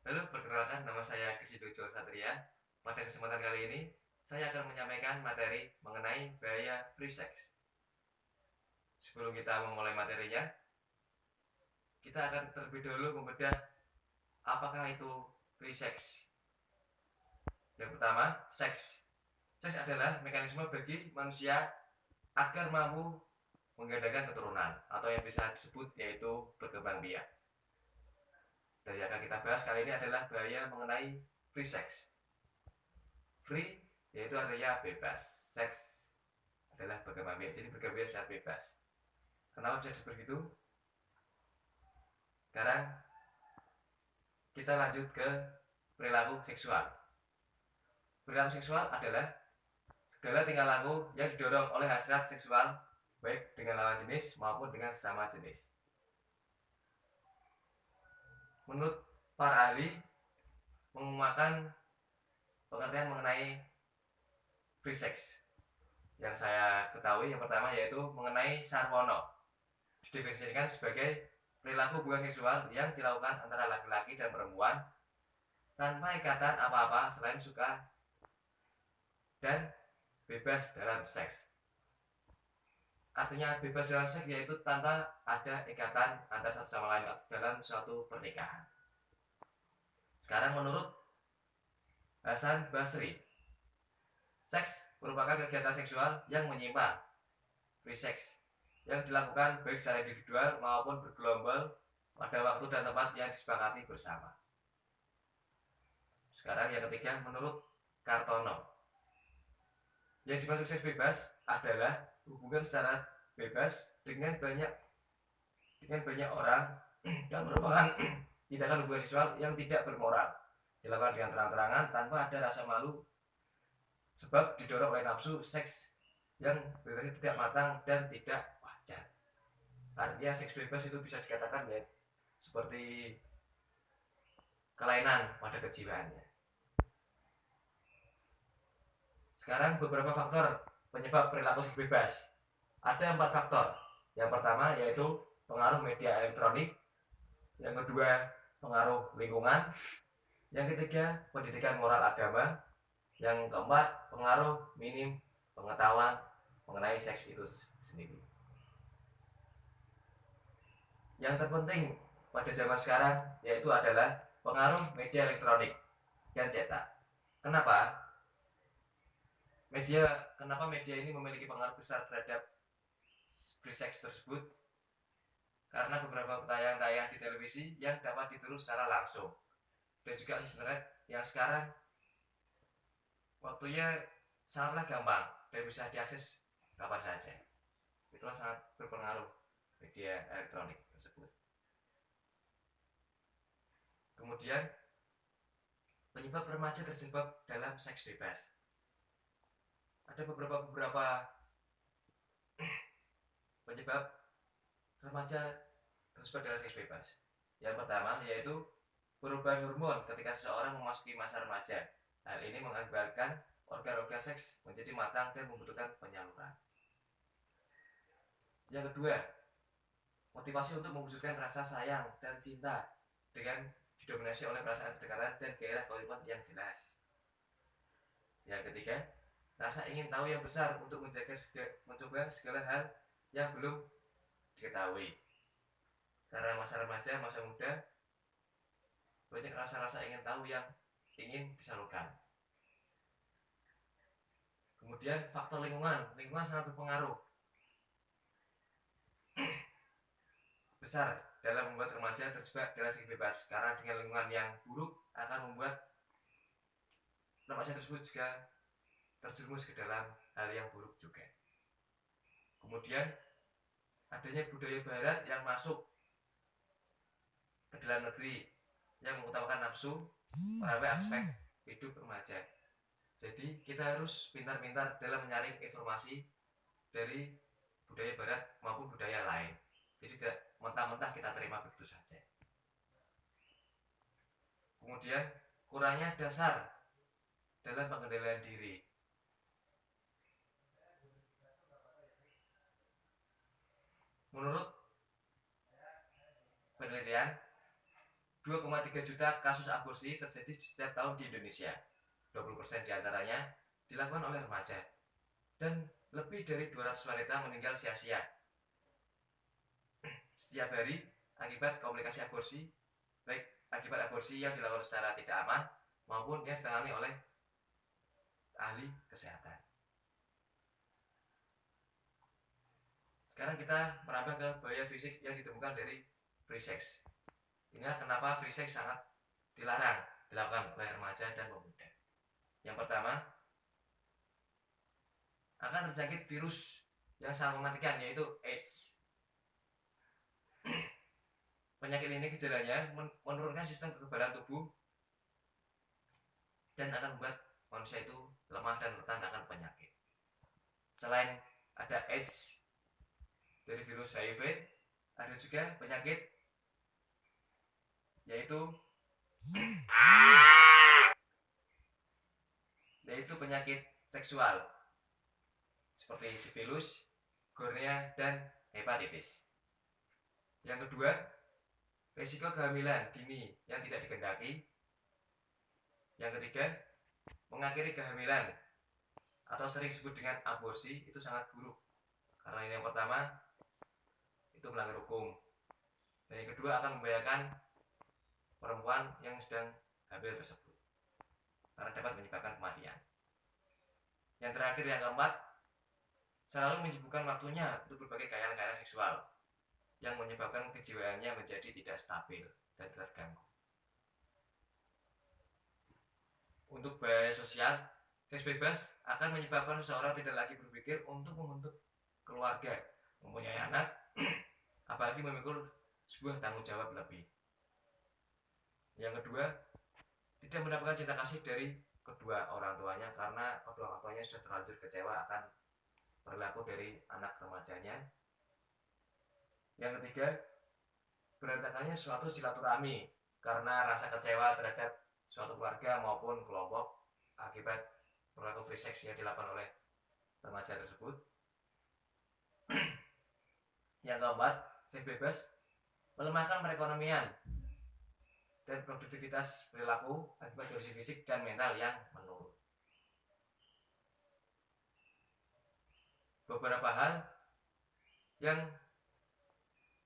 Halo, perkenalkan nama saya Kesidojo Satria. Pada kesempatan kali ini, saya akan menyampaikan materi mengenai bahaya free sex. Sebelum kita memulai materinya, kita akan terlebih dahulu membedah apakah itu free sex. Yang pertama, seks. Seks adalah mekanisme bagi manusia agar mampu menggandakan keturunan atau yang bisa disebut yaitu berkembang biak. Dan yang akan kita bahas kali ini adalah bahaya mengenai free sex. Free yaitu artinya bebas, seks adalah berkembang biak, jadi berkembang biak secara bebas. Kenapa bisa seperti itu? Sekarang kita lanjut ke perilaku seksual. Perilaku seksual adalah segala tingkah laku yang didorong oleh hasrat seksual baik dengan lawan jenis maupun dengan sesama jenis. Menurut para ahli menggunakan pengertian mengenai free sex yang saya ketahui, yang pertama yaitu mengenai sarwono, didefinisikan sebagai perilaku hubungan seksual yang dilakukan antara laki-laki dan perempuan tanpa ikatan apa-apa selain suka dan bebas dalam seks. Artinya bebas dalam seks yaitu tanpa ada ikatan antara satu sama lain dalam suatu pernikahan. Sekarang menurut Hasan Basri, seks merupakan kegiatan seksual yang menyimpang, free sex, yang dilakukan baik secara individual maupun bergelombol pada waktu dan tempat yang disepakati bersama. Sekarang yang ketiga, menurut Kartono, yang dimaksud seks bebas adalah hubungan secara bebas dengan banyak orang dan merupakan tindakan hubungan seksual yang tidak bermoral, dilakukan dengan terang-terangan tanpa ada rasa malu sebab didorong oleh nafsu seks yang tidak matang dan tidak wajar. Artinya seks bebas itu bisa dikatakan ya seperti kelainan pada kejiwaannya. Sekarang beberapa faktor penyebab perilaku seks bebas. Ada 4 faktor. Yang pertama yaitu pengaruh media elektronik. Yang kedua pengaruh lingkungan. Yang ketiga pendidikan moral agama. Yang keempat pengaruh minim pengetahuan mengenai seks itu sendiri. Yang terpenting pada zaman sekarang yaitu adalah pengaruh media elektronik dan cetak. Kenapa media ini memiliki pengaruh besar terhadap free sex tersebut? Karena beberapa tayangan-tayangan di televisi yang dapat ditiru secara langsung dan juga internet yang sekarang waktunya sangatlah gampang dan bisa diakses kapan saja. Itulah sangat berpengaruh media elektronik tersebut. Kemudian penyebab remaja terjebak dalam seks bebas. Ada beberapa penyebab remaja terjebak dalam seks bebas. Yang pertama yaitu perubahan hormon ketika seseorang memasuki masa remaja. Hal ini mengakibatkan organ-organ seks menjadi matang dan membutuhkan penyaluran. Yang kedua, motivasi untuk mewujudkan rasa sayang dan cinta dengan didominasi oleh perasaan kedekatan dan gairah komitmen yang jelas. Yang ketiga, rasa ingin tahu yang besar untuk mencoba segala hal yang belum diketahui. Karena masa remaja, masa muda, banyak rasa-rasa ingin tahu yang ingin disalurkan. Kemudian faktor lingkungan sangat berpengaruh besar dalam membuat remaja terjebak dalam seks bebas, karena dengan lingkungan yang buruk akan membuat remaja tersebut juga terjerumus ke dalam hal yang buruk juga. Kemudian adanya budaya barat yang masuk ke dalam negeri yang mengutamakan nafsu melalui aspek hidup remaja. Jadi kita harus pintar-pintar dalam menyaring informasi dari budaya barat maupun budaya lain. Jadi tidak mentah-mentah kita terima begitu saja. Kemudian kurangnya dasar dalam pengendalian diri. Menurut penelitian, 2,3 juta kasus aborsi terjadi setiap tahun di Indonesia. 20% diantaranya dilakukan oleh remaja. Dan lebih dari 200 wanita meninggal sia-sia setiap hari akibat komplikasi aborsi, baik akibat aborsi yang dilakukan secara tidak aman maupun yang ditangani oleh ahli kesehatan. Sekarang kita merambah ke bahaya fisik yang ditemukan dari free sex. Inilah kenapa free sex sangat dilarang dilakukan oleh remaja dan pemuda. Yang pertama, akan terjangkit virus yang sangat mematikan, yaitu AIDS. Penyakit ini gejalanya menurunkan sistem kekebalan tubuh dan akan membuat manusia itu lemah dan rentan akan penyakit. Selain ada AIDS dari virus HIV, ada juga penyakit yaitu penyakit seksual seperti sifilus, gonorrea, dan hepatitis. Yang kedua, risiko kehamilan dini yang tidak dikehendaki. Yang ketiga, mengakhiri kehamilan atau sering disebut dengan aborsi itu sangat buruk, karena yang pertama itu melanggar hukum, dan yang kedua akan membahayakan perempuan yang sedang hamil tersebut karena dapat menyebabkan kematian. Yang terakhir, yang keempat, selalu menyibukkan waktunya untuk berbagai kayaan-kayaan seksual yang menyebabkan kejiwaannya menjadi tidak stabil dan terganggu. Untuk bahaya sosial, seks bebas akan menyebabkan seseorang tidak lagi berpikir untuk membentuk keluarga, mempunyai anak, apalagi memikul sebuah tanggung jawab lebih. Yang kedua, tidak mendapatkan cinta kasih dari kedua orang tuanya karena kedua orang tuanya sudah terlanjur kecewa akan perilaku dari anak remajanya. Yang ketiga, berantakannya suatu silaturahmi karena rasa kecewa terhadap suatu keluarga maupun kelompok akibat perilaku free sex yang dilakukan oleh remaja tersebut. Yang keempat, seks bebas melemahkan perekonomian dan produktivitas perilaku akibat kondisi fisik dan mental yang menurun. Beberapa hal yang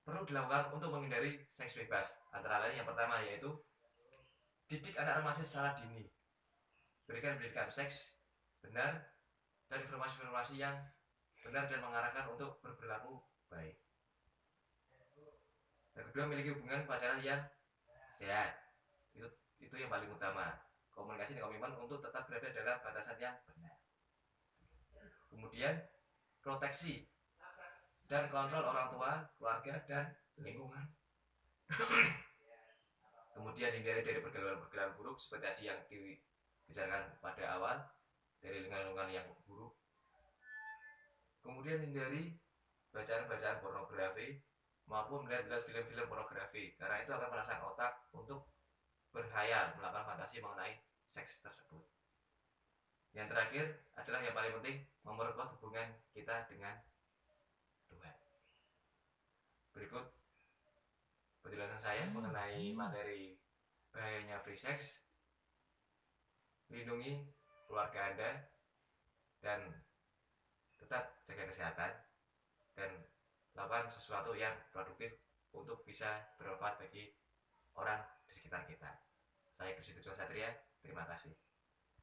perlu dilakukan untuk menghindari seks bebas, antara lain yang pertama yaitu didik anak remaja secara dini, berikan pendidikan seks benar dan informasi-informasi yang benar dan mengarahkan untuk berperilaku baik. Yang kedua, miliki hubungan pacaran yang sehat. Itu yang paling utama. Komunikasi dan komitmen untuk tetap berada dalam batasan yang benar. Kemudian, proteksi dan kontrol orang tua, keluarga, dan lingkungan. Kemudian hindari dari pergaulan buruk seperti tadi yang dibicarakan pada awal, dari lingkungan yang buruk. Kemudian hindari bacaan-bacaan pornografi maupun melihat film-film pornografi, karena itu akan merangsang otak untuk berhayal melakukan fantasi mengenai seks tersebut. Yang terakhir adalah yang paling penting, memperkuat hubungan kita dengan Tuhan. Berikut penjelasan saya mengenai materi bahayanya free sex. Lindungi keluarga Anda dan tetap jaga kesehatan dan lakukan sesuatu yang produktif untuk bisa bermanfaat bagi orang di sekitar kita. Saya Kristi Satria, terima kasih.